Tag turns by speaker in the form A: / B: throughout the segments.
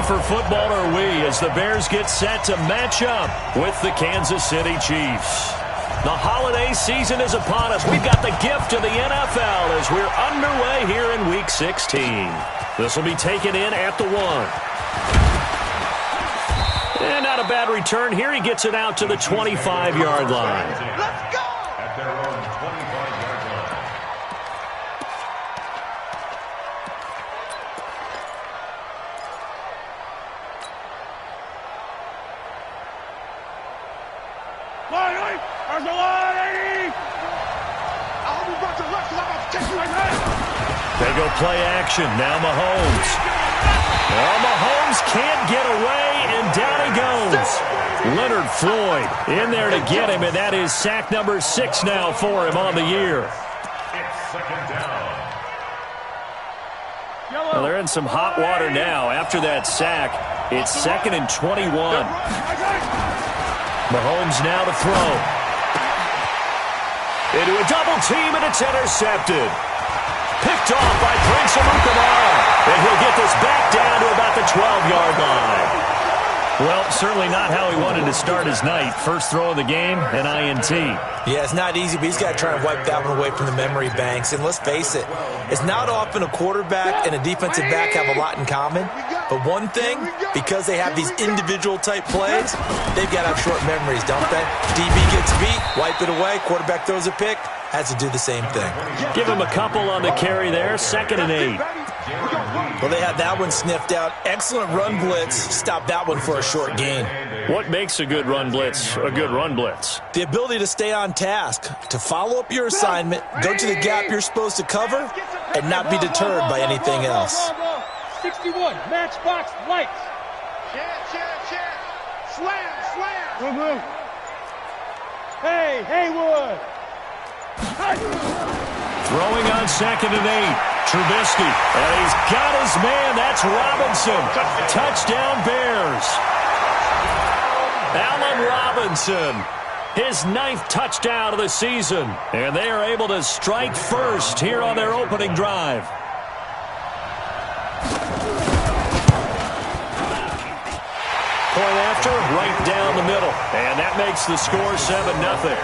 A: for football are we as the Bears get set to match up with the Kansas City Chiefs. The holiday season is upon us. We've got the gift of the NFL as we're underway here in Week 16. This will be taken in at the 1. And not a bad return here. He gets it out to the 25-yard line.
B: Let's go!
C: At their own 25-yard line.
B: There's a line, 80! I hope you brought your left because I'm about to take you right now.
A: They go play action. Now Mahomes. Oh, Mahomes can't get away, and down he goes. Leonard Floyd in there to get him, and that is sack number 6 now for him on the year.
C: It's second down.
A: Well, they're in some hot water now. After that sack, it's 2nd and 21. Mahomes now to throw. Into a double team, and it's intercepted. Picked off by Prince Amukamara. And he'll get this back down to about the 12-yard line. Well, certainly not how he wanted to start his night. First throw of the game, an INT.
D: Yeah, it's not easy, but he's got to try and wipe that one away from the memory banks. And let's face it, it's not often a quarterback and a defensive back have a lot in common. But one thing, because they have these individual type plays, they've got to have short memories, don't they? DB gets beat, wipe it away, quarterback throws a pick, has to do the same thing.
A: Give him a couple on the carry there, 2nd and 8.
D: Well, they had that one sniffed out. Excellent run blitz. Stop that one for a short gain.
A: What makes a good run blitz a good run blitz?
D: The ability to stay on task, to follow up your assignment, go to the gap you're supposed to cover, and not be deterred by anything else.
B: 61, matchbox lights. Check. Slam. Hey, Haywood.
A: Throwing on 2nd and 8. Trubisky. And he's got his man. That's Robinson. Touchdown Bears. Allen Robinson. His 9th touchdown of the season. And they are able to strike first here on their opening drive. Point after, right down the middle. And that makes the score 7-0.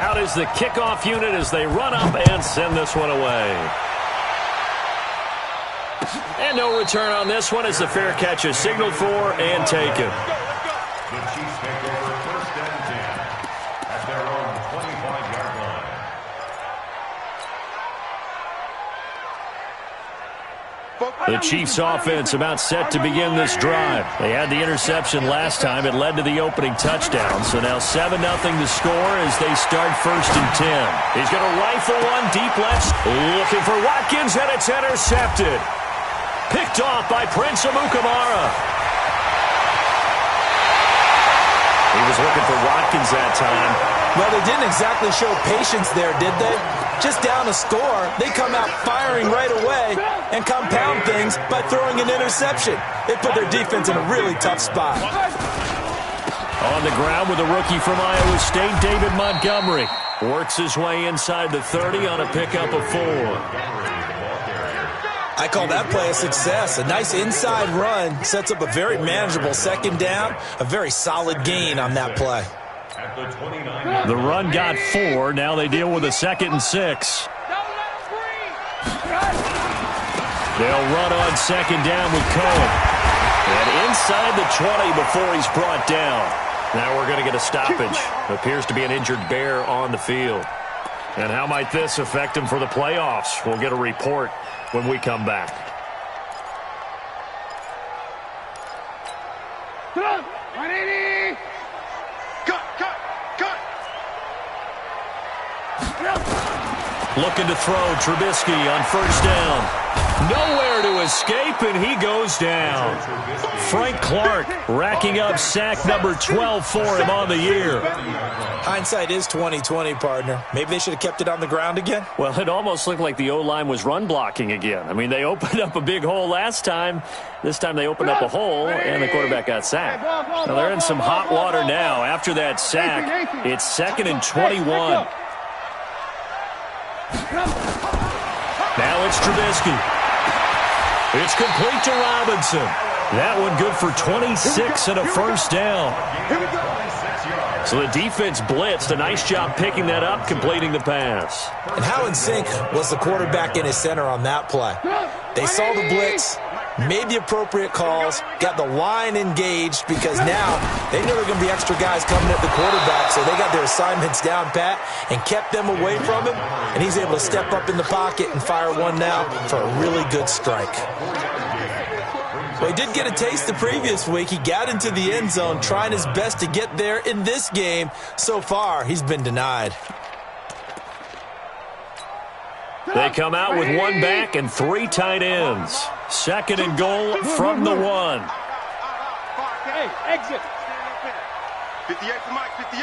A: Out is the kickoff unit as they run up and send this one away. And no return on this one as the fair catch is signaled for and taken.
C: The Chiefs make over 1st and 10 at their own 25-yard line.
A: The Chiefs offense about set to begin this drive. They had the interception last time. It led to the opening touchdown. So now 7-0 to score as they start 1st and 10. He's going to rifle one deep left. Looking for Watkins, and it's intercepted. Picked off by Prince Amukamara. He was looking for Watkins that time.
D: Well, they didn't exactly show patience there, did they? Just down a score, they come out firing right away and compound things by throwing an interception. They put their defense in a really tough spot.
A: On the ground with a rookie from Iowa State, David Montgomery. Works his way inside the 30 on a pickup of 4.
D: I call that play a success. A nice inside run sets up a very manageable 2nd down. A very solid gain on that play.
A: The run got 4. Now they deal with a 2nd and 6. They'll run on 2nd down with Cohen. And inside the 20 before he's brought down. Now we're going to get a stoppage. Appears to be an injured Bear on the field. And how might this affect him for the playoffs? We'll get a report when we come back.
B: Come on, 180. Cut.
A: Looking to throw Trubisky on 1st down. Nowhere to escape, and he goes down. Frank Clark racking up sack number 12 for him on the year.
D: Hindsight is 20/20, partner. Maybe they should have kept it on the ground again.
A: Well, it almost looked like the O-line was run blocking again. I mean, they opened up a big hole last time. This time they opened up a hole, and the quarterback got sacked. Now they're in some hot water now. After that sack, it's 2nd and 21. Now it's Trubisky. It's complete to Robinson. That one good for 26 and a first down. So the defense blitzed. A nice job picking that up, completing the pass.
D: And how in sync was the quarterback and his center on that play? They saw the blitz, made the appropriate calls, got the line engaged because now they knew there were going to be extra guys coming at the quarterback, so they got their assignments down pat and kept them away from him, and he's able to step up in the pocket and fire one now for a really good strike. Well, he did get a taste the previous week. He got into the end zone trying his best to get there in this game. So far, he's been denied.
A: They come out with one back and three tight ends. Second and goal from the 1.
B: Hey, exit. 58 for Mike, 58.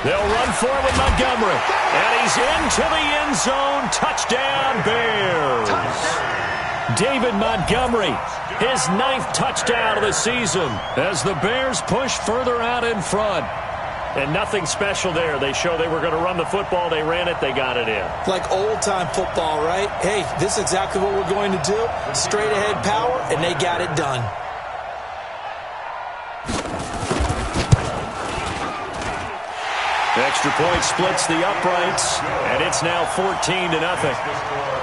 A: They'll run for it with Montgomery. And he's into the end zone. Touchdown, Bears. David Montgomery, his 9th touchdown of the season as the Bears push further out in front. And nothing special there. They show they were going to run the football. They ran it. They got it in.
D: Like old-time football, right? Hey, this is exactly what we're going to do. Straight-ahead power, and they got it done.
A: Extra point splits the uprights, and it's now 14-0.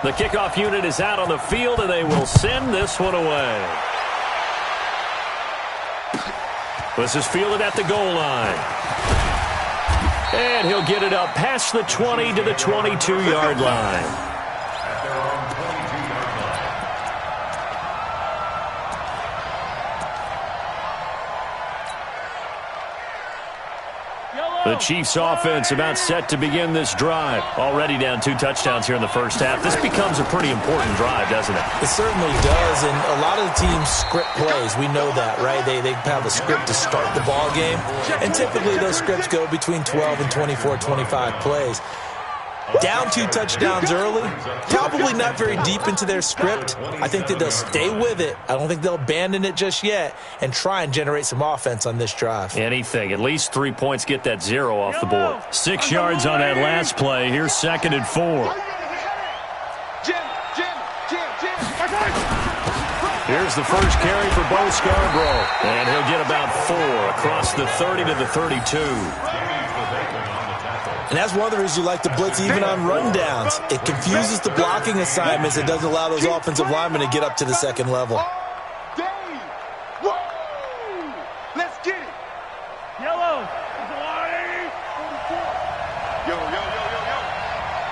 A: The kickoff unit is out on the field, and they will send this one away. This is fielded at the goal line. And he'll get it up past the 20 to the 22-yard line. The Chiefs offense about set to begin this drive. Already down 2 touchdowns here in the first half. This becomes a pretty important drive, doesn't it?
D: It certainly does, and a lot of the teams script plays. We know that, right? They have a script to start the ball game, and typically those scripts go between 12 and 24, 25 plays. Down 2 touchdowns early, probably not very deep into their script. I think that they'll stay with it. I don't think they'll abandon it just yet and try and generate some offense on this drive.
A: Anything. At least 3 points, get that 0 off the board. 6 yards on that last play. Here's 2nd and 4. Here's the first carry for Bo Scarborough. And he'll get about 4 across the 30 to the 32.
D: And that's one of the reasons you like to blitz even on rundowns. It confuses the blocking assignments. It doesn't allow those offensive linemen to get up to the second level.
B: Let's get it. Yellow. Yo.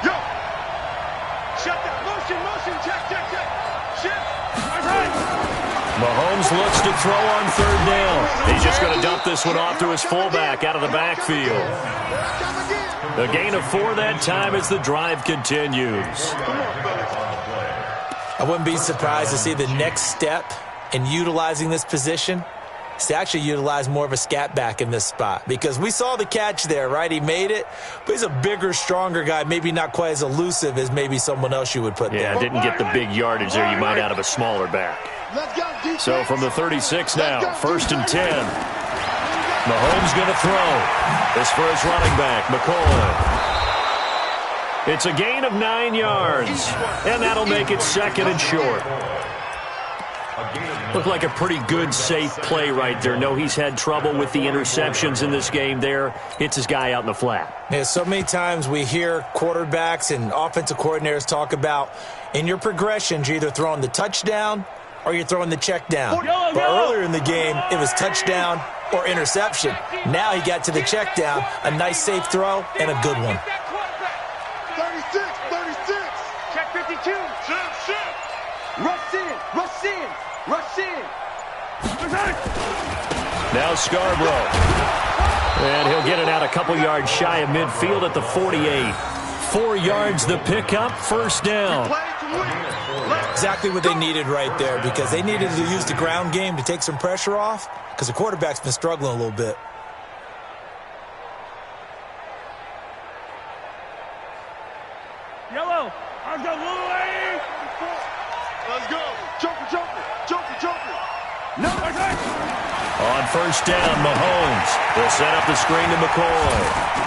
B: Yo. Shut that. Motion. Check. Shift.
A: Mahomes looks to throw on 3rd down. He's just going to dump this one off to his fullback out of the backfield. A gain of 4 that time as the drive continues.
D: I wouldn't be surprised to see the next step in utilizing this position is to actually utilize more of a scat back in this spot, because we saw the catch there, right? He made it, but he's a bigger, stronger guy, maybe not quite as elusive as maybe someone else you would put there.
A: Yeah, didn't get the big yardage there you might out of a smaller back. So from the 36 now, 1st and 10. Mahomes going to throw. This for his running back, McCoy. It's a gain of 9 yards, and that'll make it 2nd and short. Looked like a pretty good, safe play right there. No, he's had trouble with the interceptions in this game there. Hits his guy out in the flat.
D: Yeah, so many times we hear quarterbacks and offensive coordinators talk about in your progressions, you're either throwing the touchdown or you're throwing the check down. But earlier in the game, it was touchdown or interception. Now he got to the check down, a nice safe throw, and a good one.
B: 36. Check 52. Shift. Rush in.
A: Now Scarborough. And he'll get it out a couple yards shy of midfield at the 48. 4 yards the pickup, 1st down.
D: Exactly what they needed right there, because they needed to use the ground game to take some pressure off, because the quarterback's been struggling a little bit.
B: Yellow. Let's go. Joker. No.
A: On first down, Mahomes will set up the screen to McCoy.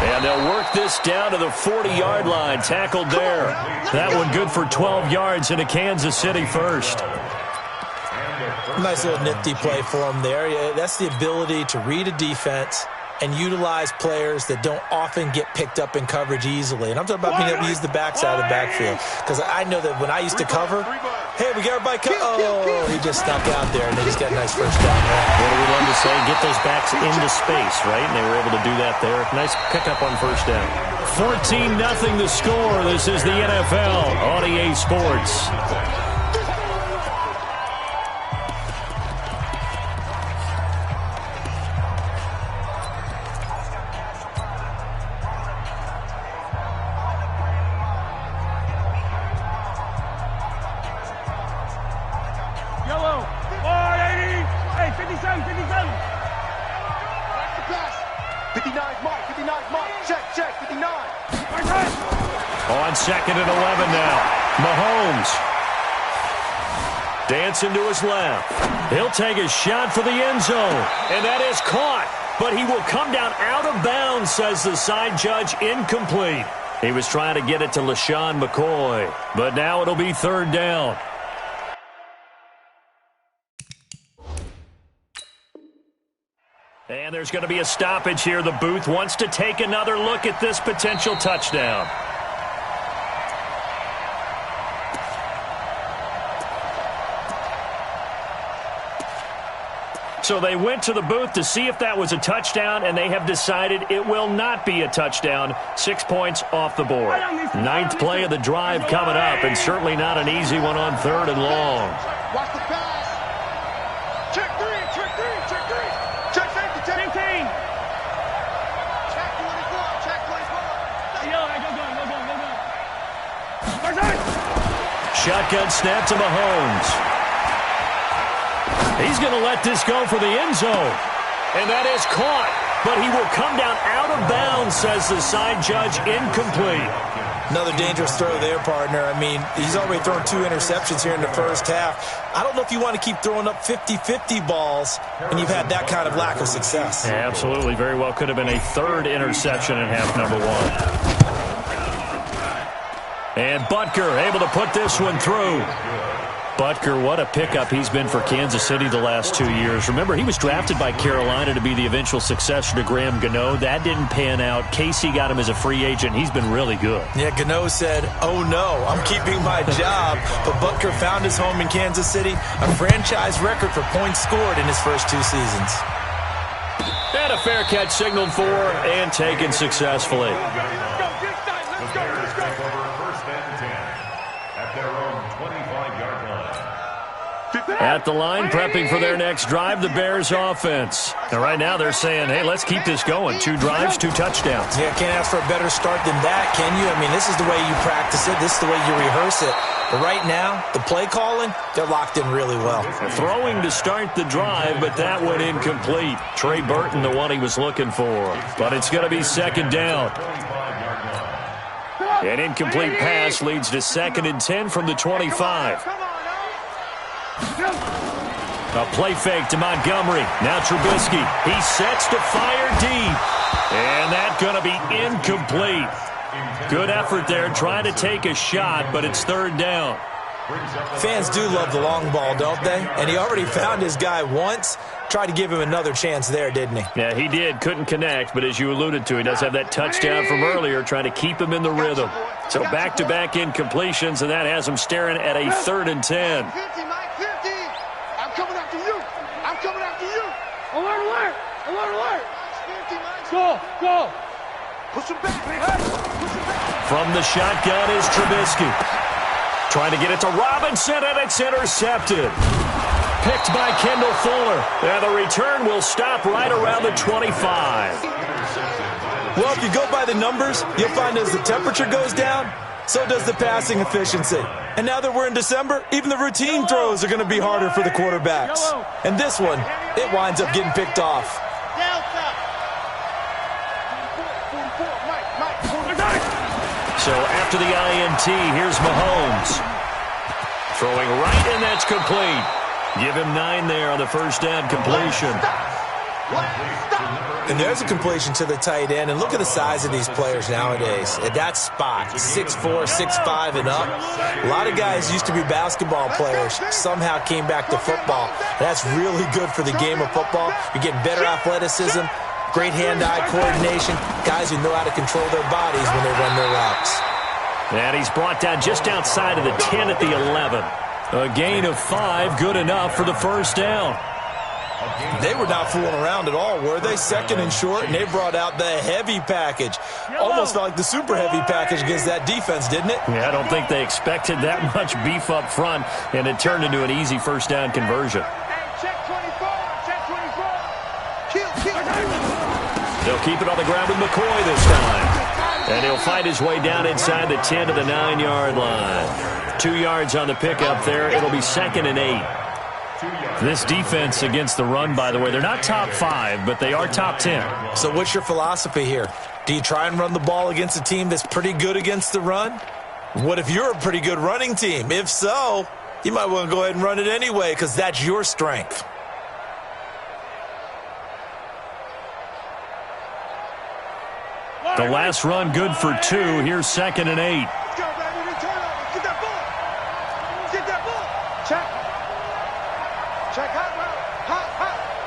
A: And they'll work this down to the 40-yard line, tackled there. That one good for 12 yards into Kansas City first.
D: Nice little nifty play for him there. Yeah, that's the ability to read a defense and utilize players that don't often get picked up in coverage easily. And I'm talking about being able to use the backside of the backfield. Because I know that when I used to cover, hey, we got everybody oh, he just snuck out there, and they just got a nice first down there.
A: What do we love to say? Get those backs into space, right? And they were able to do that there. Nice pickup on first down. 14-0 the score. This is the NFL on EA Sports.
B: Yellow. 480. Hey, 57, 57. Back the pass. 59's Mike, 59's Mike. Check, 59.
A: On second and 11 now. Mahomes. Dancing to his left. He'll take a shot for the end zone. And that is caught. But he will come down out of bounds, says the side judge. Incomplete. He was trying to get it to LaShawn McCoy. But now it'll be third down. And there's going to be a stoppage here. The booth wants to take another look at this potential touchdown. So they went to the booth to see if that was a touchdown, and they have decided it will not be a touchdown. 6 points off the board. Ninth play of the drive coming up, and certainly not an easy one on third and long.
B: Watch the pass. Check three. Check safety, check 15. Check 24. Yo, go.
A: Shotgun snap to Mahomes. He's going to let this go for the end zone. And that is caught. But he will come down out of bounds, says the side judge. Incomplete.
D: Another dangerous throw there, partner. I mean, he's already thrown 2 interceptions here in the first half. I don't know if you want to keep throwing up 50-50 balls when you've had that kind of lack of success.
A: Yeah, absolutely. Very well could have been a third interception in half number 1. And Butker able to put this one through. Butker, what a pickup he's been for Kansas City the last 2 years. Remember, he was drafted by Carolina to be the eventual successor to Graham Gano. That didn't pan out. Casey got him as a free agent. He's been really good.
D: Yeah, Gano said, oh no, I'm keeping my job. But Butker found his home in Kansas City, a franchise record for points scored in his first 2 seasons.
A: And a fair catch signaled for and taken successfully. At the line, prepping for their next drive, the Bears offense. And right now they're saying, hey, let's keep this going. 2 drives, 2 touchdowns.
D: Yeah, can't ask for a better start than that, can you? I mean, this is the way you practice it. This is the way you rehearse it. But right now, the play calling, they're locked in really well.
A: Throwing to start the drive, but that went incomplete. Trey Burton, the one he was looking for. But it's going to be second down. An incomplete pass leads to 2nd and 10 from the 25. A play fake to Montgomery. Now Trubisky. He sets to fire deep. And that's going to be incomplete. Good effort there trying to take a shot, but it's third down.
D: Fans do love the long ball, don't they? And he already found his guy once. Tried to give him another chance there, didn't he?
A: Yeah, he did. Couldn't connect, but as you alluded to, he does have that touchdown from earlier, trying to keep him in the rhythm. So back-to-back incompletions, and that has him staring at a 3rd and 10.
B: 50, Mike, 50. I'm coming after you. I'm coming after you. Alert, alert. Alert, alert. 50, Mike. Go. Push him back. Push him back.
A: From the shotgun is Trubisky. Trying to get it to Robinson, and it's intercepted. Picked by Kendall Fuller. And the return will stop right around the 25.
D: Well, if you go by the numbers, you'll find as the temperature goes down, so does the passing efficiency. And now that we're in December, even the routine throws are going to be harder for the quarterbacks. And this one, it winds up getting picked off.
A: So after the INT, here's Mahomes. Throwing right, and that's complete. Give him 9 there on the first down completion.
D: And there's a completion to the tight end. And look at the size of these players nowadays. At that spot, 6'4", 6'5", and up. A lot of guys used to be basketball players, somehow came back to football. That's really good for the game of football. You're getting better athleticism, great hand-eye coordination, guys who know how to control their bodies when they run their routes.
A: And he's brought down just outside of the 10 at the 11. A gain of 5, good enough for the first down.
D: They were not fooling around at all, were they? Second and short, and they brought out the heavy package. Almost felt like the super heavy package against that defense, didn't it?
A: Yeah, I don't think they expected that much beef up front, and it turned into an easy first down conversion.
B: Check 24, check 24. Kill.
A: They'll keep it on the ground with McCoy this time. And he'll fight his way down inside the 10 to the 9-yard line. 2 yards on the pickup there. It'll be 2nd and 8. This defense against the run, by the way, they're not top 5, but they are top 10.
D: So what's your philosophy here? Do you try and run the ball against a team that's pretty good against the run? What if you're a pretty good running team? If so, you might want to go ahead and run it anyway because that's your strength.
A: The last run good for 2. Here's 2nd and 8.
B: Let's go, baby. Get that ball. Get that ball. Check. Check hot.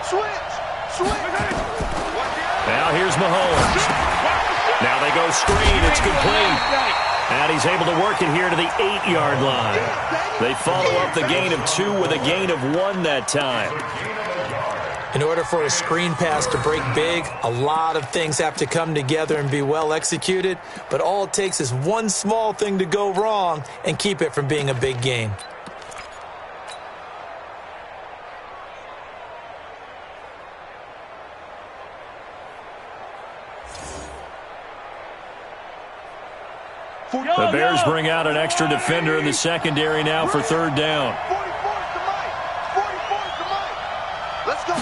B: Switch.
A: Now here's Mahomes. Now they go screen. It's complete. And he's able to work it here to the 8-yard line. They follow up the gain of 2 with a gain of 1 that time.
D: In order for a screen pass to break big, a lot of things have to come together and be well executed, but all it takes is one small thing to go wrong and keep it from being a big gain.
A: The Bears bring out an extra defender in the secondary now for 3rd down.
B: 44's the mic. Let's go.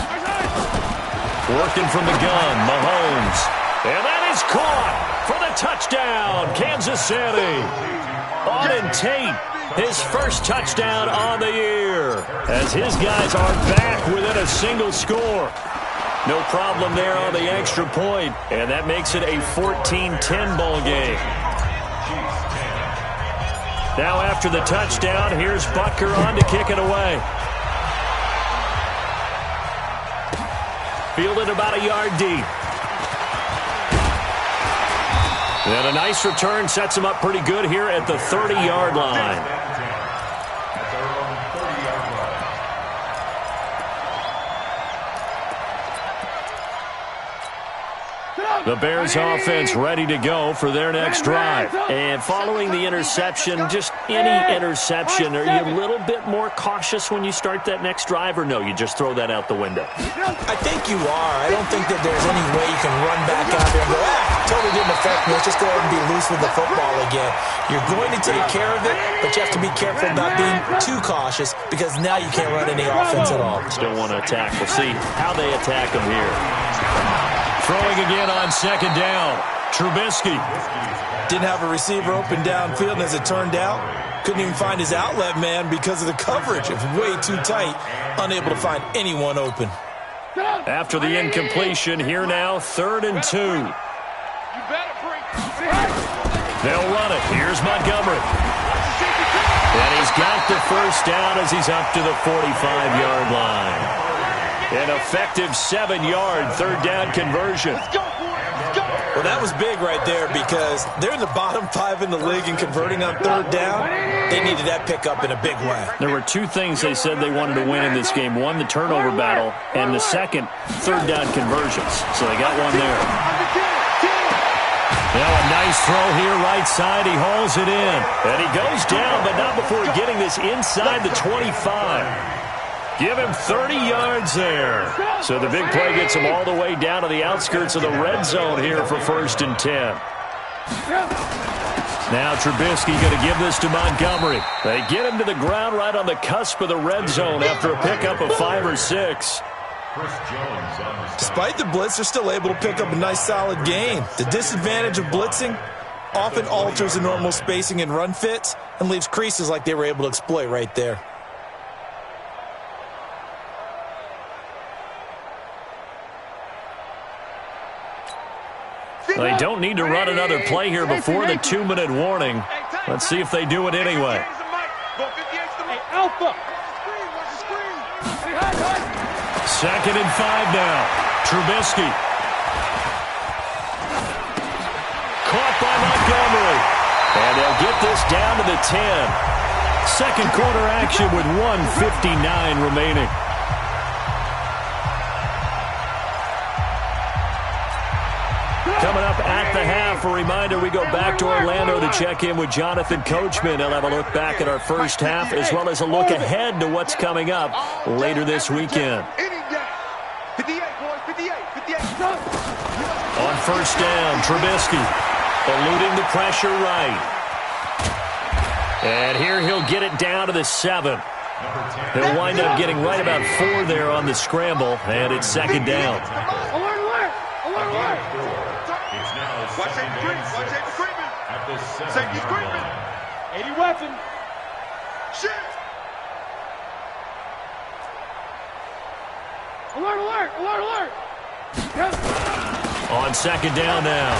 A: Working from the gun, Mahomes. And that is caught for the touchdown, Kansas City. Auden Tate, his first touchdown on the year, as his guys are back within a single score. No problem there on the extra point, and that makes it a 14-10 ball game. Now after the touchdown, here's Butker on to kick it away. Fielded about a yard deep. And a nice return sets him up pretty good here at the 30-yard line. The Bears offense ready to go for their next drive. And following the interception, just any interception, are you a little bit more cautious when you start that next drive, or no, you just throw that out the window?
D: I think you are. I don't think that there's any way you can run back out there and go, totally didn't affect me. Let's just go ahead and be loose with the football again. You're going to take care of it, but you have to be careful about being too cautious because now you can't run any offense at all.
A: Still want to attack. We'll see how they attack them here. Throwing again on 2nd down. Trubisky.
D: Didn't have a receiver open downfield, and as it turned out, couldn't even find his outlet man because of the coverage. It was way too tight, unable to find anyone open.
A: After the incompletion, here now, 3rd and 2. They'll run it. Here's Montgomery. And he's got the first down as he's up to the 45-yard line. An effective 7-yard 3rd down conversion.
D: Well, that was big right there because they're in the bottom 5 in the league in converting on 3rd down. They needed that pickup in a big way.
A: There were 2 things they said they wanted to win in this game. One, the turnover battle, and the second, 3rd down conversions. So they got one there. Now a nice throw here right side. He hauls it in. And he goes down, but not before getting this inside the 25. Give him 30 yards there. So the big play gets him all the way down to the outskirts of the red zone here for 1st and 10. Now Trubisky going to give this to Montgomery. They get him to the ground right on the cusp of the red zone after a pickup of 5 or 6.
D: Despite the blitz, they're still able to pick up a nice solid gain. The disadvantage of blitzing often alters the normal spacing and run fits and leaves creases like they were able to exploit right there.
A: They don't need to run another play here before the 2-minute warning. Let's see if they do it anyway.
B: Alpha.
A: 2nd and 5 now. Trubisky. Caught by Montgomery. And they'll get this down to the 10. Second quarter action with 1:59 remaining. Coming up at the half, a reminder, we go back to Orlando to check in with Jonathan Coachman. He'll have a look back at our first half as well as a look ahead to what's coming up later this weekend. On first down, Trubisky eluding the pressure right. And here he'll get it down to the 7. He'll wind up getting right about 4 there on the scramble, and it's 2nd down.
B: Watch safety creeping. Safety's creeping. 80 weapon. Shit. Alert.
A: On 2nd down now.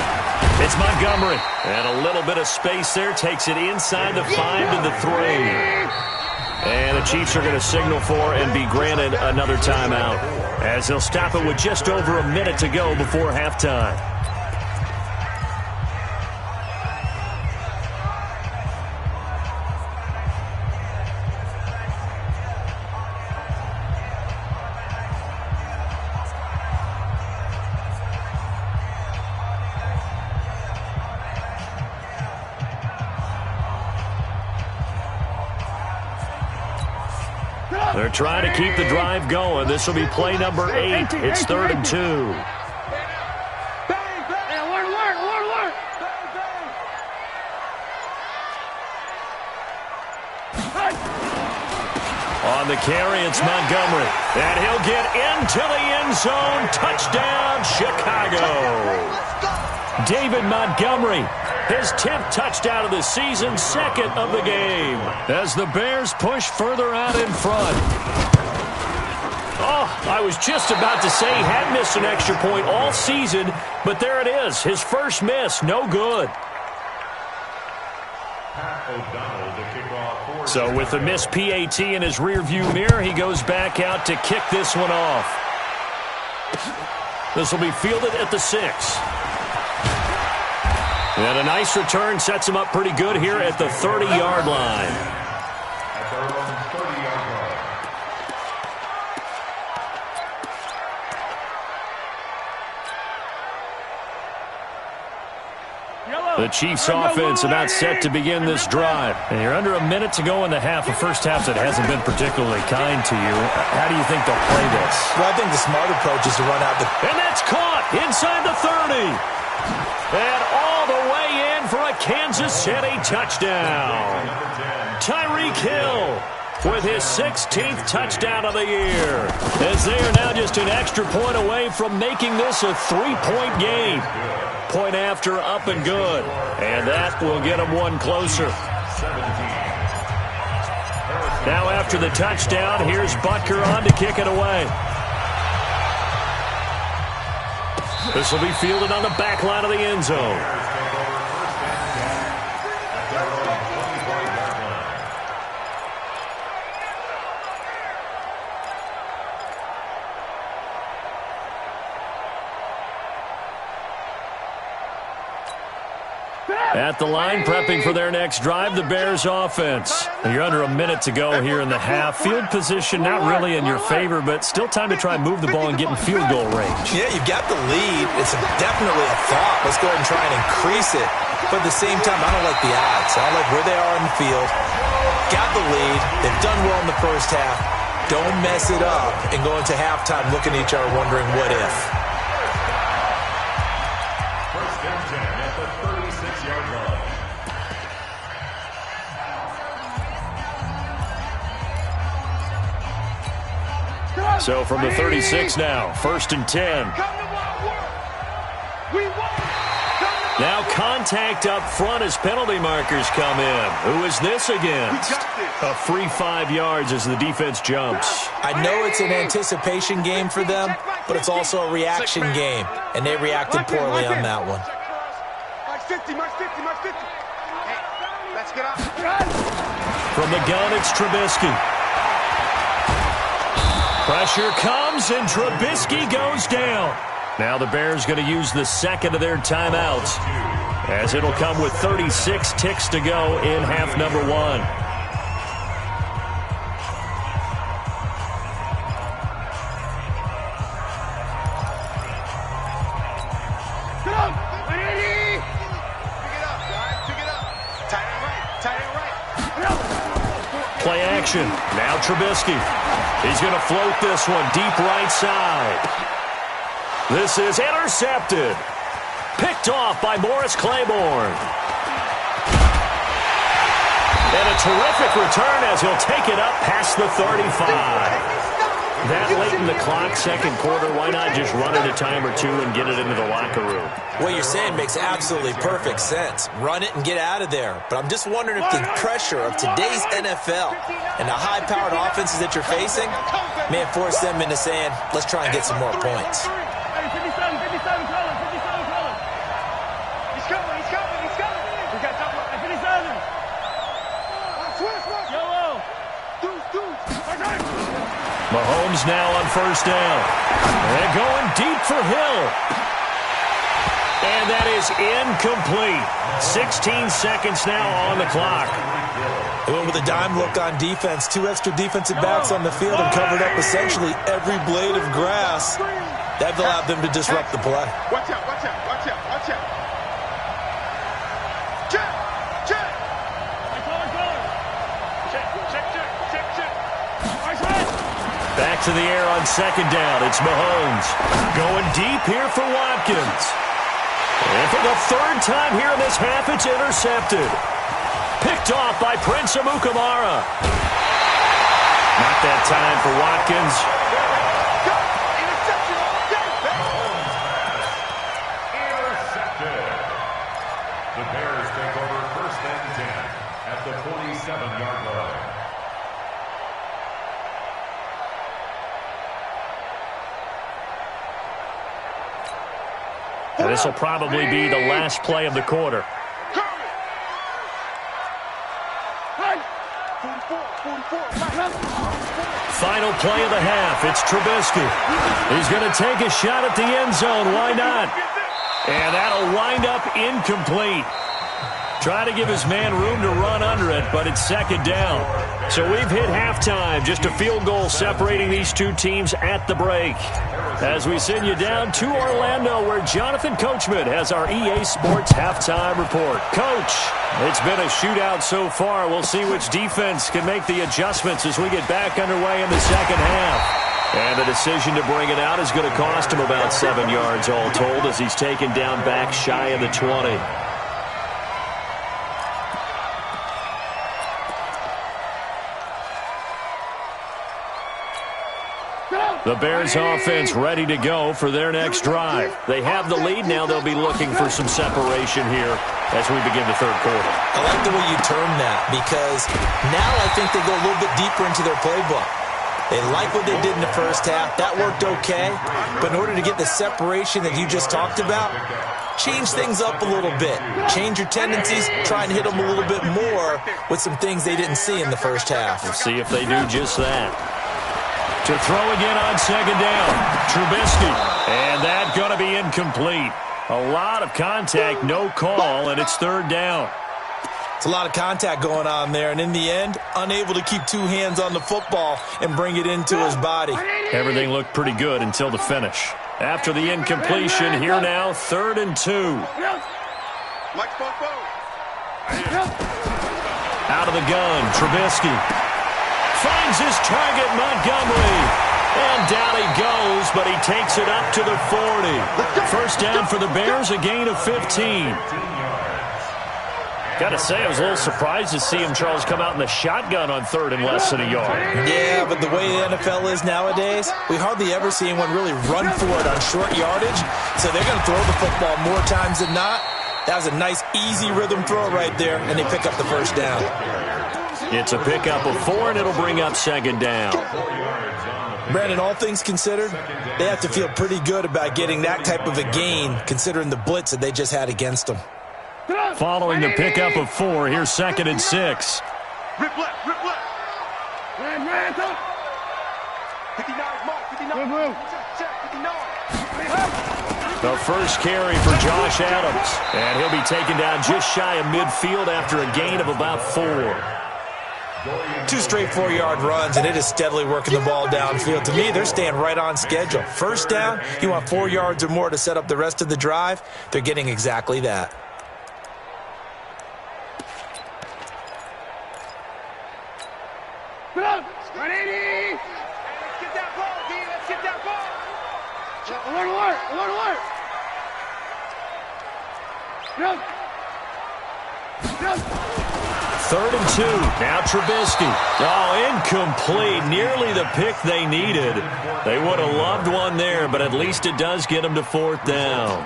A: It's Montgomery. And a little bit of space there. Takes it inside the 5 to the 3. And the Chiefs are going to signal for and be granted another timeout, as they'll stop it with just over a minute to go before halftime. They're trying to keep the drive going. This will be play number 8. It's 3rd and 2.
B: Alert.
A: On the carry, it's Montgomery. And he'll get into the end zone. Touchdown, Chicago. David Montgomery, his 10th touchdown of the season, 2nd of the game, as the Bears push further out in front. Oh, I was just about to say he had missed an extra point all season, but there it is, his first miss, no good. So with the missed PAT in his rearview mirror, he goes back out to kick this one off. This will be fielded at the 6. And a nice return sets him up pretty good here at the 30-yard line. The Chiefs offense about set to begin this drive. And you're under a minute to go in the half. A first half that hasn't been particularly kind to you. How do you think they'll play this?
D: Well, I think the smart approach is to run out the...
A: And that's caught inside the 30. And all the way in for a Kansas City touchdown. Tyreek Hill with his 16th touchdown of the year, as they are now just an extra point away from making this a 3-point game. Point after, up and good. And that will get them one closer. Now after the touchdown, here's Butker on to kick it away. This will be fielded on the back line of the end zone. At the line, prepping for their next drive, the Bears offense. You're under a minute to go here in the half. Field position not really in your favor, but still time to try and move the ball and get in field goal range.
D: Yeah, you've got the lead. It's definitely a thought. Let's go ahead and try and increase it. But at the same time, I don't like the odds. I don't like where they are in the field. Got the lead. They've done well in the first half. Don't mess it up and go into halftime looking at each other wondering what if.
A: So from the 36 now, 1st and 10. Now contact up front as penalty markers come in. Who is this against? A free 5 yards as the defense jumps.
D: I know it's an anticipation game for them, but it's also a reaction game, and they reacted poorly on that one.
B: 50, minus 50, minus 50. Hey, let's get up.
A: From the gun, it's Trubisky. Pressure comes, and Trubisky goes down. Now the Bears going to use the second of their timeouts, as it'll come with 36 ticks to go in half number one. Play action. Now Trubisky. He's going to float this one deep right side. This is intercepted. Picked off by Morris Claiborne. And a terrific return as he'll take it up past the 35. That late in the clock, second quarter, why not just run it a time or two and get it into the locker room?
D: What you're saying makes absolutely perfect sense. Run it and get out of there. But I'm just wondering if the pressure of today's NFL and the high-powered offenses that you're facing may have forced them into saying, let's try and get some more points.
A: Mahomes now on first down. And going deep for Hill. And that is incomplete. 16 seconds now on the clock.
D: They went with a dime look on defense. 2 extra defensive backs on the field and covered up essentially every blade of grass. That allowed them to disrupt the play.
B: Watch out, watch out, watch out, watch out. Check, check.
A: Back to the air on second down. It's Mahomes. Going deep here for Watkins. And for the third time here in this half, it's intercepted. Picked off by Prince Amukamara. Not that time for Watkins.
C: Intercepted. The Bears take over first and 10 at the 47-yard line.
A: And this will probably be the last play of the quarter. Final play of the half. It's Trubisky. He's going to take a shot at the end zone. Why not? And that'll wind up incomplete. Try to give his man room to run under it, but it's second down. So we've hit halftime. Just a field goal separating these two teams at the break. As we send you down to Orlando, where Jonathan Coachman has our EA Sports halftime report. Coach, it's been a shootout so far. We'll see which defense can make the adjustments as we get back underway in the second half. And the decision to bring it out is going to cost him about 7 yards all told, as he's taken down back shy of the 20. The Bears offense ready to go for their next drive. They have the lead. Now they'll be looking for some separation here as we begin the third quarter.
D: I like the way you term that, because now I think they go a little bit deeper into their playbook. They like what they did in the first half. That worked okay. But in order to get the separation that you just talked about, change things up a little bit. Change your tendencies. Try and hit them a little bit more with some things they didn't see in the first half.
A: We'll see if they do just that. To throw again on second down. Trubisky. And that's going to be incomplete. A lot of contact, no call, and it's third down.
D: It's a lot of contact going on there, and in the end, unable to keep 2 hands on the football and bring it into his body.
A: Everything looked pretty good until the finish. After the incompletion, here now, 3rd and 2. Out of the gun, Trubisky. Finds his target, Montgomery. And down he goes, but he takes it up to the 40. First down for the Bears, a gain of 15. Got to say, I was a little surprised to see him, Charles, come out in the shotgun on 3rd and less than a yard.
D: Yeah, but the way the NFL is nowadays, we hardly ever see anyone really run for it on short yardage. So they're going to throw the football more times than not. That was a nice, easy rhythm throw right there, and they pick up the first down.
A: It's a pickup of 4, and it'll bring up second down.
D: Brandon, all things considered, they have to feel pretty good about getting that type of a gain, considering the blitz that they just had against them.
A: Following the pickup of 4, here's 2nd and 6.
B: Rip left, rip left. Ran, up. 59, mark, 59. Check, 59.
A: The first carry for Josh Adams. And he'll be taken down just shy of midfield after a gain of about 4.
D: 2 straight 4-yard runs, and it is steadily working the ball downfield. To me, they're staying right on schedule. First down, you want 4 yards or more to set up the rest of the drive. They're getting exactly that.
B: Let's get that ball, D. Let's get that ball. Alert.
A: 3rd and 2. Now Trubisky. Oh, incomplete. Nearly the pick they needed. They would have loved one there, but at least it does get them to 4th down.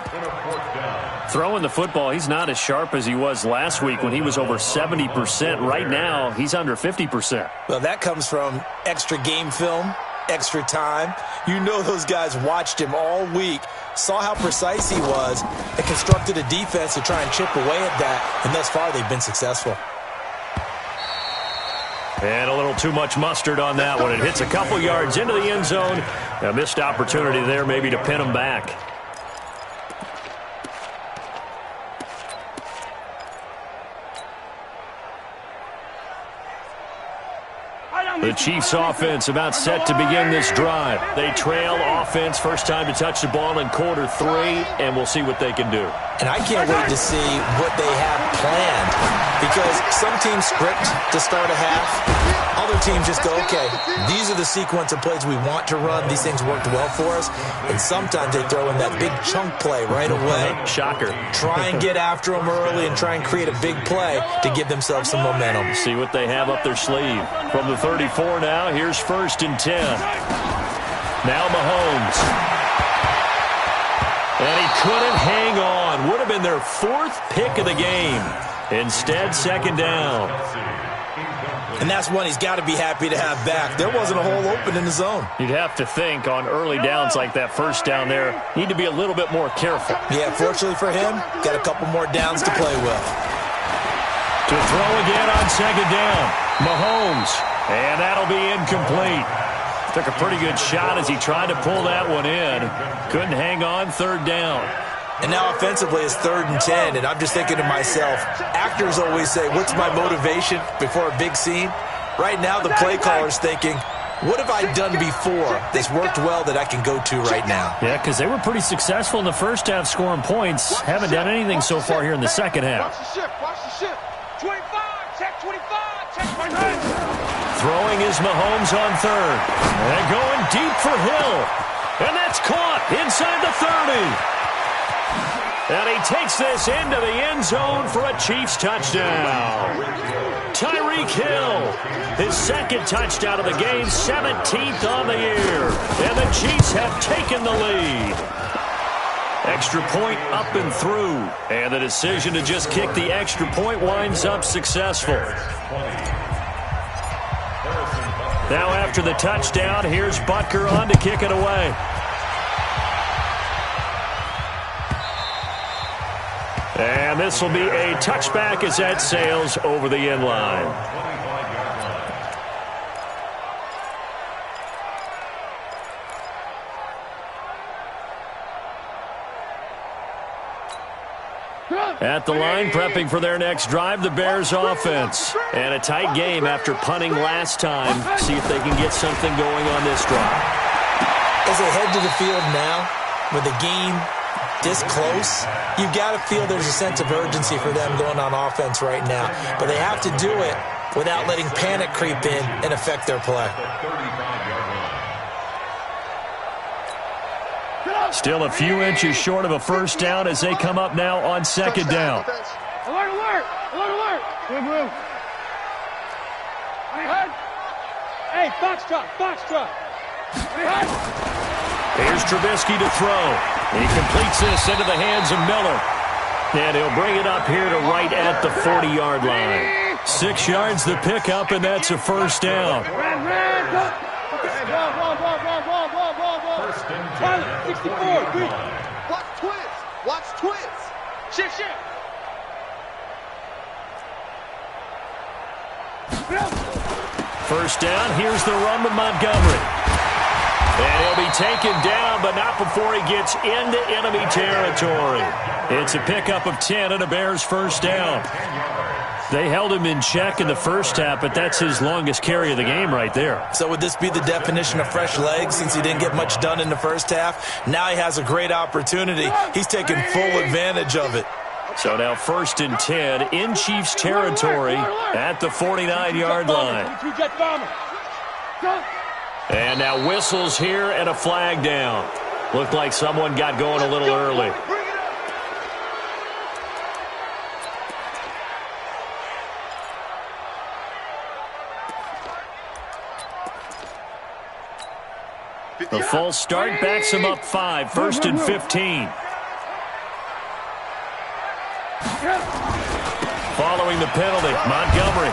A: Throwing the football, he's not as sharp as he was last week when he was over 70%. Right now, he's under 50%.
D: Well, that comes from extra game film, extra time. You know those guys watched him all week, saw how precise he was, and constructed a defense to try and chip away at that, and thus far they've been successful.
A: And a little too much mustard on that one. It hits a couple yards into the end zone. A missed opportunity there maybe to pin him back. The Chiefs offense about set to begin this drive. They trail offense first time to touch the ball in quarter 3, and we'll see what they can do.
D: And I can't wait to see what they have planned, because some teams script to start a half. Other teams just go, okay, these are the sequence of plays we want to run. These things worked well for us. And sometimes they throw in that big chunk play right away.
A: Shocker.
D: Try and get after them early and try and create a big play to give themselves some momentum.
A: See what they have up their sleeve. From the 34 now, here's 1st and 10. Now Mahomes. And he couldn't hang on. Would have been their 4th pick of the game. Instead, 2nd down.
D: And that's one he's got to be happy to have back. There wasn't a hole open in the zone.
A: You'd have to think on early downs like that first down there, need to be a little bit more careful.
D: Yeah, fortunately for him, got a couple more downs to play with.
A: To throw again on 2nd down. Mahomes. And that'll be incomplete. Took a pretty good shot as he tried to pull that one in. Couldn't hang on, 3rd down.
D: And now offensively it's 3rd and 10, and I'm just thinking to myself, actors always say, what's my motivation before a big scene? Right now the play caller's thinking, what have I done before that's worked well that I can go to right now?
A: Yeah, because they were pretty successful in the first half scoring points. Haven't done anything so far here in the second half.
B: Watch the shift. 25, check 25, check 25.
A: Throwing is Mahomes on 3rd. And going deep for Hill. And that's caught inside the 30. And he takes this into the end zone for a Chiefs touchdown. Tyreek Hill, his 2nd touchdown of the game, 17th on the year. And the Chiefs have taken the lead. Extra point up and through. And the decision to just kick the extra point winds up successful. Now after the touchdown, here's Butker on to kick it away. And this will be a touchback as that sails over the end line. At the line, prepping for their next drive, the Bears offense. And a tight game after punting last time. See if they can get something going on this drive.
D: As they head to the field now, with the game this close, you've got to feel there's a sense of urgency for them going on offense right now. But they have to do it without letting panic creep in and affect their play.
A: Still a few inches short of a first down as they come up now on 2nd down.
B: Alert, alert, alert, alert. Move. Hey, box truck.
A: Here's Trubisky to throw. He completes this into the hands of Miller. And he'll bring it up here to right at the 40-yard line. 6 yards the pickup, and that's a first down.
B: First and 64. Watch twins. Shift.
A: First down, here's the run with Montgomery. And he'll be taken down, but not before he gets into enemy territory. It's a pickup of 10 and a Bears first down. They held him in check in the first half, but that's his longest carry of the game right there.
D: So would this be the definition of fresh legs since he didn't get much done in the first half? Now he has a great opportunity. He's taking full advantage of it.
A: So now first and 10 in Chiefs territory at the 49-yard line. And now whistles here and a flag down. Looked like someone got going a little early. The false start backs him up 5, first and 15. Following the penalty, Montgomery.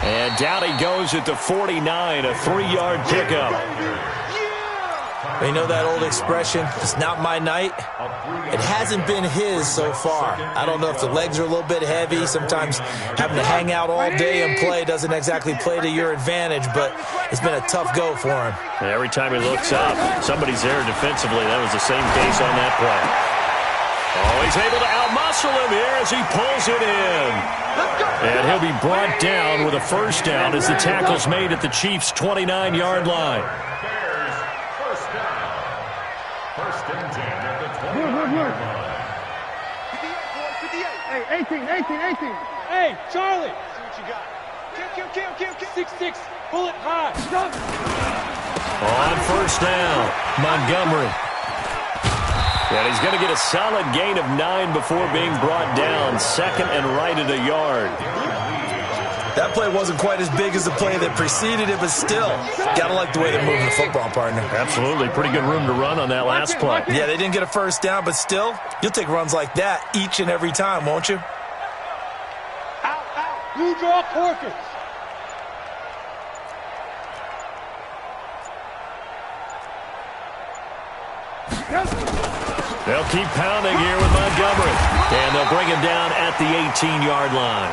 A: And down he goes at the 49, a 3-yard pickup.
D: You know that old expression, it's not my night? It hasn't been his so far. I don't know if the legs are a little bit heavy. Sometimes having to hang out all day and play doesn't exactly play to your advantage, but it's been a tough go for him.
A: And every time he looks up, somebody's there defensively. That was the same case on that play. Oh, he's able to outmuscle him here as he pulls it in. And he'll be brought down with a first down as the tackle's made at the Chiefs' 29-yard line.
C: First and 10 at the 29-yard line.
B: 58, 18. Hey, Charlie. See what you got. Kill. 6'6", bullet high.
A: On first down, Montgomery. And he's going to get a solid gain of 9 before being brought down. Second and right at a yard.
D: That play wasn't quite as big as the play that preceded it, but still, gotta like the way they're moving the football, partner.
A: Absolutely. Pretty good room to run on that last play.
D: Yeah, they didn't get a first down, but still, you'll take runs like that each and every time, won't you?
B: Out. You draw Corkers.
A: They'll keep pounding here with Montgomery. And they'll bring him down at the 18-yard line.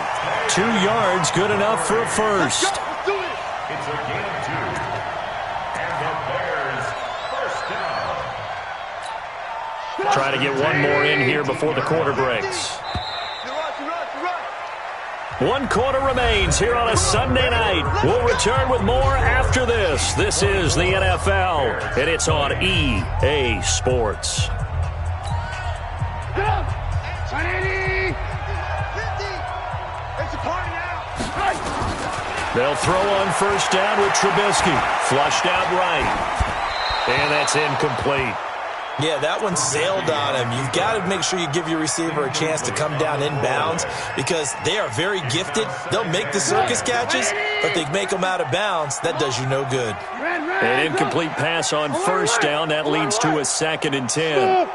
A: 2 yards, good enough for a first.
C: It's a gain of 2. And the Bears first down.
A: Try to get one more in here before the quarter breaks. 1 quarter remains here on a Sunday night. We'll return with more after this. This is the NFL, and it's on EA Sports. They'll throw on first down with Trubisky. Flushed out right. And that's incomplete.
D: Yeah, that one sailed on him. You've got to make sure you give your receiver a chance to come down inbounds because they are very gifted. They'll make the circus catches, but they make them out of bounds. That does you no good.
A: An incomplete pass on first down. That leads to a 2nd and 10.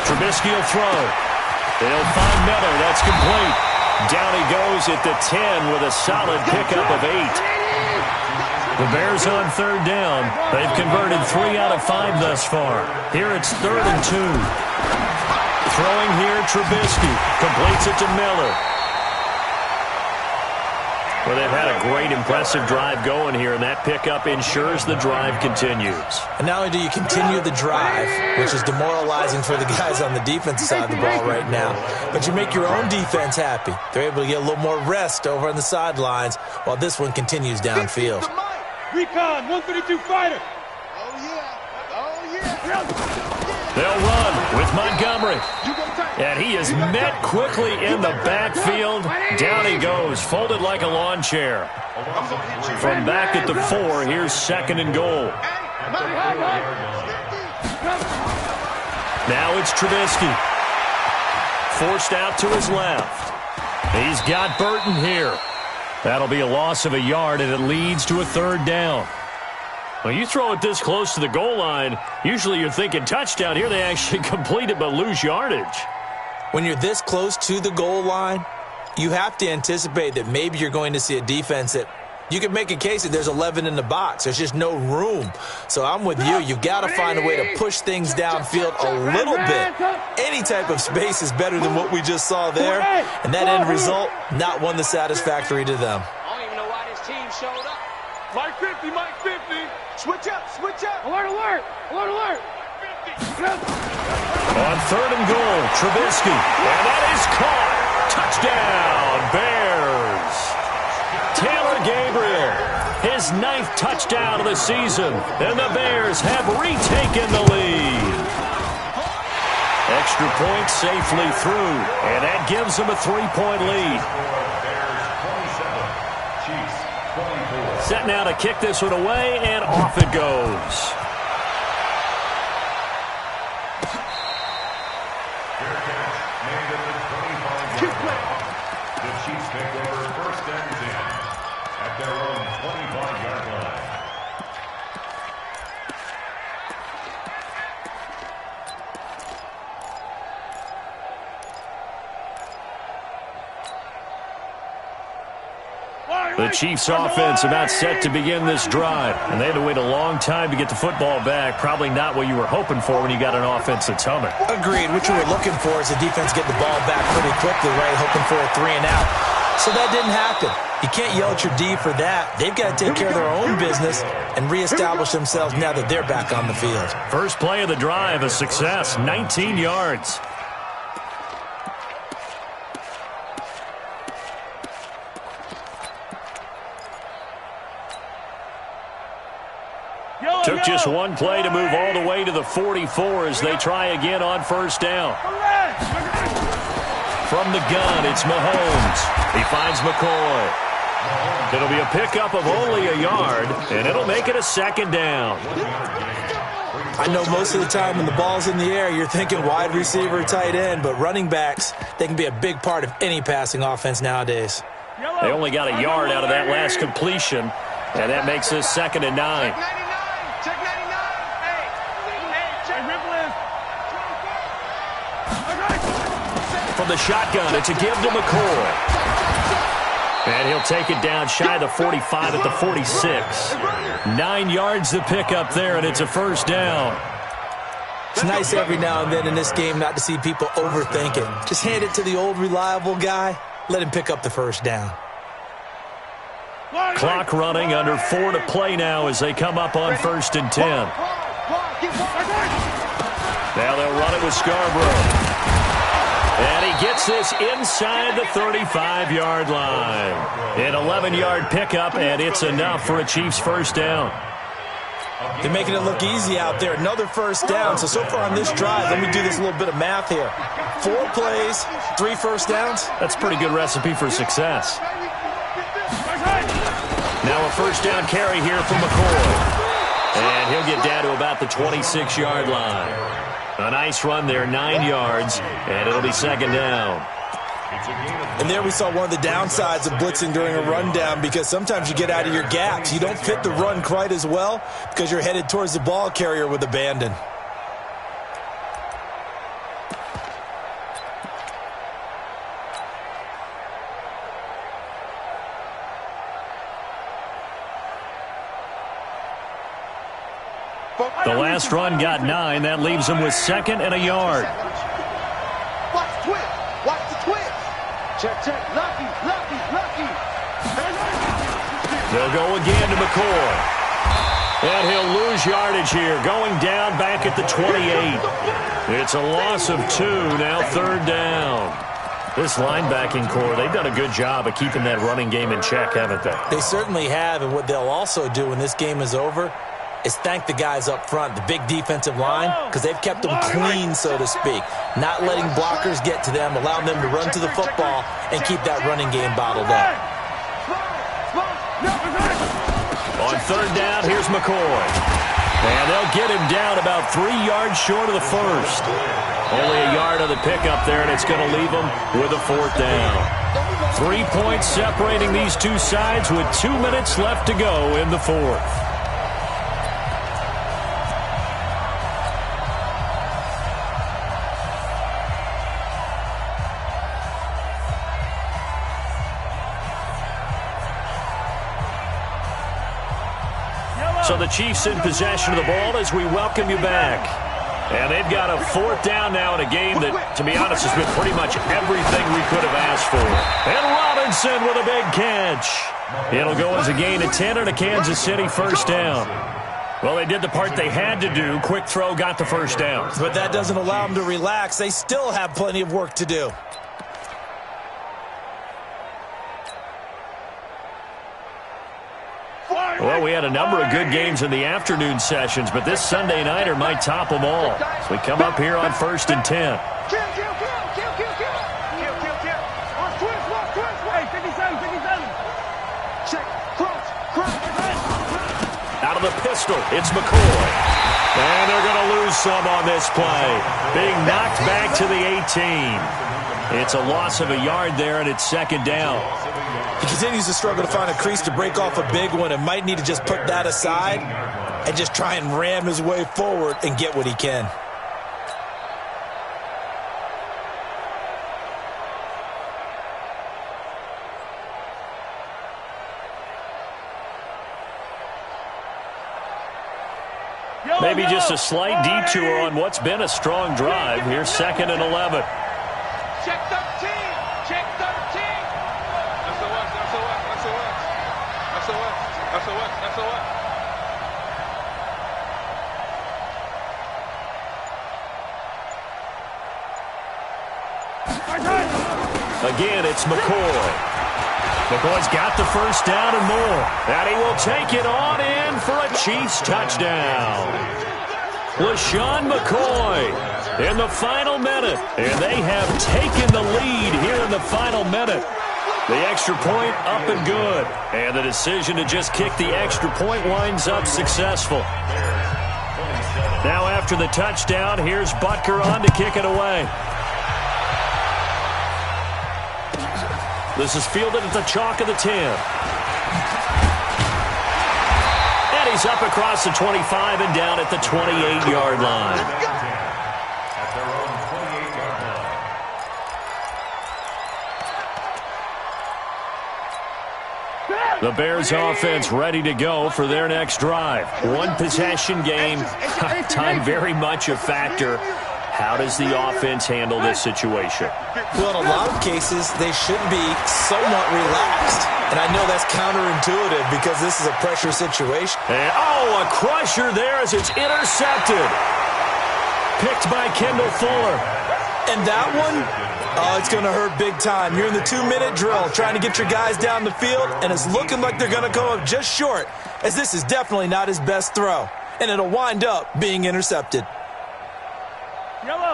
A: Trubisky will throw. They'll find Miller. That's complete. Down he goes at the 10 with a solid pickup of 8. The Bears on third down. They've converted 3 out of 5 thus far. Here it's 3rd and 2. Throwing here, Trubisky. Completes it to Miller. Well, they've had a great, impressive drive going here, and that pickup ensures the drive continues.
D: And not only do you continue the drive, which is demoralizing for the guys on the defensive side of the ball right now, but you make your own defense happy. They're able to get a little more rest over on the sidelines while this one continues downfield.
B: Recon, 132 fighter.
A: They'll run with Montgomery. And he is met quickly in the backfield. Down he goes, folded like a lawn chair. From back at the 4, here's 2nd and goal. Now it's Trubisky. Forced out to his left. He's got Burton here. That'll be a loss of a yard, and it leads to a 3rd down. Well, you throw it this close to the goal line, usually you're thinking touchdown. Here they actually complete it but lose yardage.
D: When you're this close to the goal line, you have to anticipate that maybe you're going to see a defense that You can make a case that there's 11 in the box. There's just no room. So I'm with you. You've got to find a way to push things downfield a little bit. Any type of space is better than what we just saw there. And that end result, not one that's satisfactory to them.
B: I don't even know why this team showed up. Mike 50, Mike 50. Switch up, switch up. Alert, alert, alert, alert.
A: On 3rd and goal, Trubisky. And that is caught. Touchdown, Bears. Taylor Gabriel, his 9th touchdown of the season. And the Bears have retaken the lead. Extra point safely through. And that gives them a 3-point lead. Set now to kick this one away, and off it goes.
C: The Chiefs take over 1st and 10 at their own 25-yard line.
A: The Chiefs offense about set to begin this drive. And they had to wait a long time to get the football back. Probably not what you were hoping for when you got an offense that's humming.
D: Agreed. What you were looking for is the defense getting the ball back pretty quickly, right? Hoping for a 3 and out. So that didn't happen. You can't yell at your D for that. They've got to take care of their own business and reestablish themselves now that they're back on the field.
A: First play of the drive, a success, 19 yards. Took just one play to move all the way to the 44 as they try again on 1st down. From the gun, it's Mahomes. He finds McCoy. It'll be a pickup of only a yard, and it'll make it a 2nd down.
D: I know most of the time when the ball's in the air, you're thinking wide receiver, tight end, but running backs, they can be a big part of any passing offense nowadays.
A: They only got a yard out of that last completion, and that makes this 2nd and 9.
B: Check 99. Hey, check Ripley.
A: From the shotgun, it's a give to McCoy. And he'll take it down shy of the 45 at the 46. 9 yards to pick up there, and it's a 1st down.
D: It's nice every now and then in this game not to see people overthink it. Just hand it to the old reliable guy. Let him pick up the 1st down.
A: Clock running, under 4 to play now as they come up on 1st and 10. Now they'll run it with Scarborough. And he gets this inside the 35-yard line. An 11-yard pickup, and it's enough for a Chiefs 1st down.
D: They're making it look easy out there. Another 1st down. So far on this drive, let me do this little bit of math here. 4 plays, 3 1st downs.
A: That's a pretty good recipe for success. Now a 1st down carry here from McCoy. And he'll get down to about the 26-yard line. A nice run there, 9 yards, and it'll be 2nd down.
D: And there we saw one of the downsides of blitzing during a rundown, because sometimes you get out of your gaps. You don't fit the run quite as well because you're headed towards the ball carrier with abandon.
A: The last run got 9. That leaves him with 2nd and a yard.
B: Watch the twist. Watch the twist. Check, check. Lucky, lucky, lucky.
A: They'll go again to McCoy. And he'll lose yardage here, going down back at the 28. It's a loss of 2, now 3rd down. This linebacking core, they've done a good job of keeping that running game in check, haven't they?
D: They certainly have, and what they'll also do when this game is over is thank the guys up front, the big defensive line, because they've kept them clean, so to speak. Not letting blockers get to them, allowing them to run to the football and keep that running game bottled up.
A: On 3rd down, here's McCoy. And they'll get him down about 3 yards short of the 1st. Only a yard of the pickup there, and it's going to leave them with a 4th down. 3 points separating these two sides with 2 minutes left to go in the 4th. So the Chiefs in possession of the ball as we welcome you back. And they've got a 4th down now in a game that, to be honest, has been pretty much everything we could have asked for. And Robinson with a big catch. It'll go as a gain of 10 and a Kansas City 1st down. Well, they did the part they had to do. Quick throw got the 1st down.
D: But that doesn't allow them to relax. They still have plenty of work to do.
A: Well, we had a number of good games in the afternoon sessions, but this Sunday nighter might top them all. So we come up here on 1st and 10. Out of the pistol, it's McCoy. And they're going to lose some on this play. Being knocked back to the 18. It's a loss of a yard there, and it's 2nd down.
D: He continues to struggle to find a crease to break off a big one and might need to just put that aside and just try and ram his way forward and get what he can.
A: Maybe just a slight detour on what's been a strong drive. Here's 2nd and 11.
B: Check 13. Check 13. SOS.
A: Again, it's McCoy. McCoy's got the 1st down and more. And he will take it on in for a Chiefs touchdown. LaShawn McCoy in the final minute. And they have taken the lead here in the final minute. The extra point up and good. And the decision to just kick the extra point winds up successful. Now after the touchdown, here's Butker on to kick it away. This is fielded at the chalk of the 10. And he's up across the 25 and down at the 28-yard line.
C: At their own 28-yard line.
A: The Bears offense ready to go for their next drive. One possession game. Time very much a factor. How does the offense handle this situation?
D: Well, in a lot of cases, they should be somewhat relaxed. And I know that's counterintuitive because this is a pressure situation.
A: And, a crusher there as it's intercepted. Picked by Kendall Fuller.
D: And that one, it's going to hurt big time. You're in the 2-minute drill trying to get your guys down the field, and it's looking like they're going to come up just short, as this is definitely not his best throw. And it'll wind up being intercepted.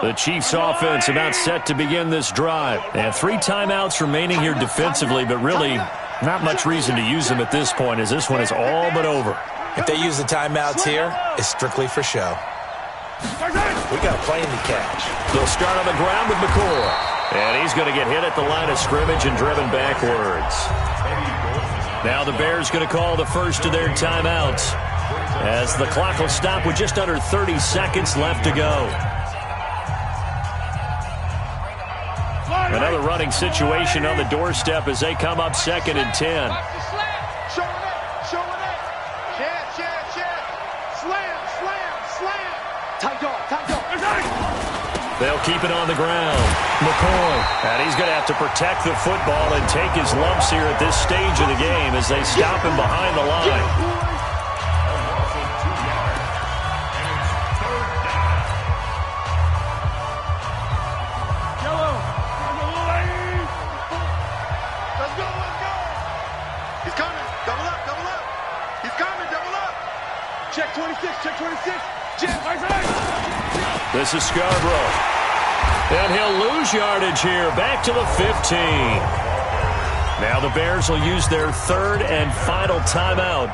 A: The Chiefs offense about set to begin this drive. And 3 timeouts remaining here defensively, but really not much reason to use them at this point as this one is all but over.
D: If they use the timeouts here, it's strictly for show. We got a plane to catch.
A: They'll start on the ground with McCoy. And he's going to get hit at the line of scrimmage and driven backwards. Now the Bears going to call the first of their timeouts as the clock will stop with just under 30 seconds left to go. Another running situation on the doorstep as they come up 2nd and 10.
B: Show it up. Chad. Slam. Tight dog.
A: They'll keep it on the ground. McCoy. And he's going to have to protect the football and take his lumps here at this stage of the game as they stop him behind the line.
B: Check 26.
A: This is Scarborough. And he'll lose yardage here. Back to the 15. Now the Bears will use their 3rd and final timeout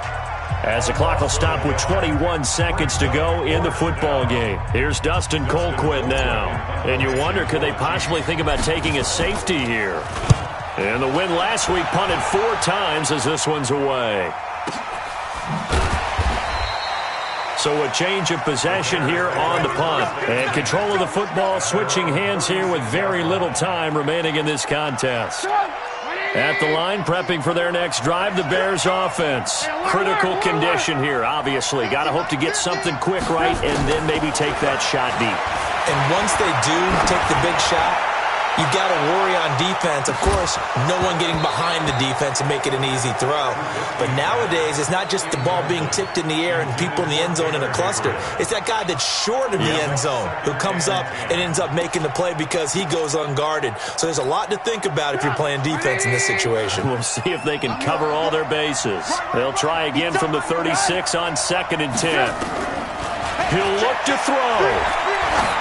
A: as the clock will stop with 21 seconds to go in the football game. Here's Dustin Colquitt now. And you wonder, could they possibly think about taking a safety here? And the win last week punted 4 times as this one's away. So a change of possession here on the punt. And control of the football switching hands here with very little time remaining in this contest. At the line, prepping for their next drive, the Bears offense. Critical condition here, obviously. Got to hope to get something quick right and then maybe take that shot deep.
D: And once they do take the big shot, you've got to worry on defense. Of course, no one getting behind the defense and make it an easy throw. But nowadays, it's not just the ball being tipped in the air and people in the end zone in a cluster. It's that guy that's short of the end zone who comes up and ends up making the play because he goes unguarded. So there's a lot to think about if you're playing defense in this situation.
A: We'll see if they can cover all their bases. They'll try again from the 36 on 2nd and 10. He'll look to throw.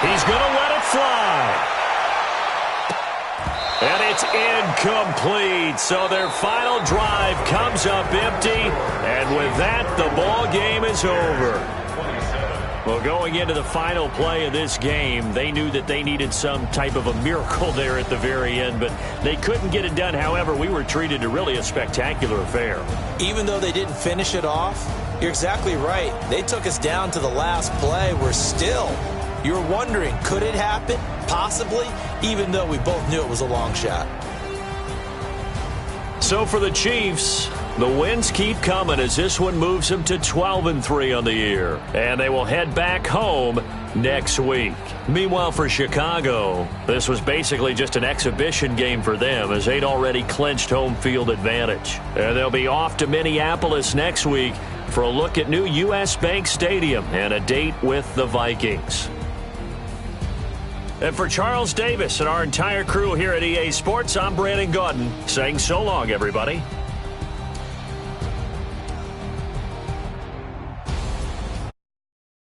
A: He's going to let it fly. And it's incomplete. So their final drive comes up empty. And with that, the ball game is over. Well, going into the final play of this game, they knew that they needed some type of a miracle there at the very end, but they couldn't get it done. However, we were treated to really a spectacular affair.
D: Even though they didn't finish it off, you're exactly right. They took us down to the last play. We're still... You're wondering, could it happen? Possibly, even though we both knew it was a long shot.
A: So for the Chiefs, the wins keep coming as this one moves them to 12-3 on the year. And they will head back home next week. Meanwhile, for Chicago, this was basically just an exhibition game for them as they'd already clinched home field advantage. And they'll be off to Minneapolis next week for a look at new U.S. Bank Stadium and a date with the Vikings. And for Charles Davis and our entire crew here at EA Sports, I'm Brandon Gaudin saying so long, everybody.